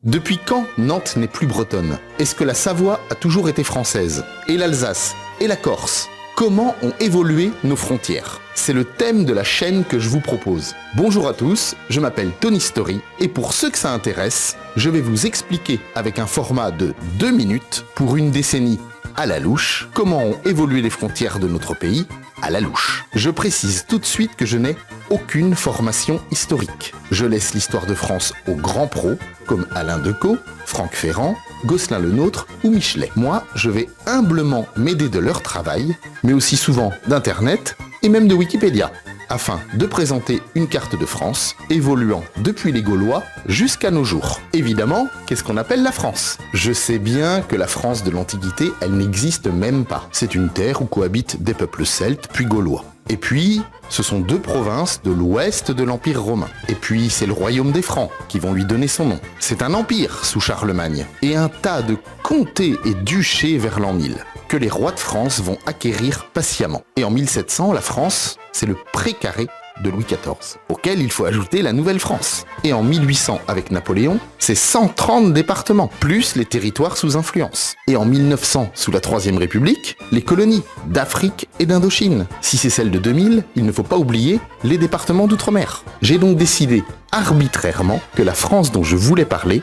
Depuis quand Nantes n'est plus bretonne? Est-ce que la Savoie a toujours été française? Et l'Alsace? Et la Corse? Comment ont évolué nos frontières? C'est le thème de la chaîne que je vous propose. Bonjour à tous, je m'appelle Tony Story et pour ceux que ça intéresse, je vais vous expliquer avec un format de 2 minutes pour une décennie à la louche comment ont évolué les frontières de notre pays à la louche. Je précise tout de suite que je n'ai aucune formation historique. Je laisse l'histoire de France aux grands pros comme Alain Decaux, Franck Ferrand, Gosselin Lenôtre ou Michelet. Moi, je vais humblement m'aider de leur travail, mais aussi souvent d'Internet et même de Wikipédia, afin de présenter une carte de France évoluant depuis les Gaulois jusqu'à nos jours. Évidemment, qu'est-ce qu'on appelle la France? Je sais bien que la France de l'Antiquité, elle n'existe même pas. C'est une terre où cohabitent des peuples celtes puis gaulois. Et puis, ce sont 2 provinces de l'ouest de l'Empire romain. Et puis, c'est le royaume des Francs qui vont lui donner son nom. C'est un empire sous Charlemagne et un tas de comtés et duchés vers l'an 1000 que les rois de France vont acquérir patiemment. Et en 1700, la France, c'est le précaré de Louis XIV, auquel il faut ajouter la Nouvelle-France. Et en 1800, avec Napoléon, c'est 130 départements, plus les territoires sous influence. Et en 1900, sous la Troisième République, les colonies d'Afrique et d'Indochine. Si c'est celle de 2000, il ne faut pas oublier les départements d'outre-mer. J'ai donc décidé arbitrairement que la France dont je voulais parler,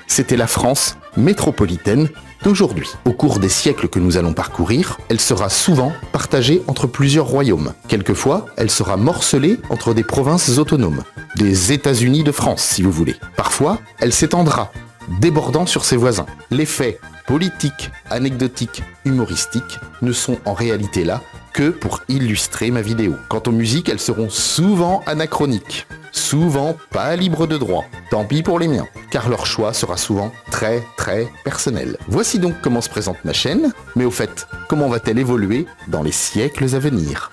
c'était la France métropolitaine d'aujourd'hui. Au cours des siècles que nous allons parcourir, elle sera souvent partagée entre plusieurs royaumes. Quelquefois, elle sera morcelée entre des provinces autonomes, des États-Unis de France si vous voulez. Parfois, elle s'étendra, débordant sur ses voisins. Les faits politiques, anecdotiques, humoristiques ne sont en réalité là que pour illustrer ma vidéo. Quant aux musiques, elles seront souvent anachroniques, souvent pas libres de droit. Tant pis pour les miens, car leur choix sera souvent très personnel. Voici donc comment se présente ma chaîne, mais au fait, comment va-t-elle évoluer dans les siècles à venir ?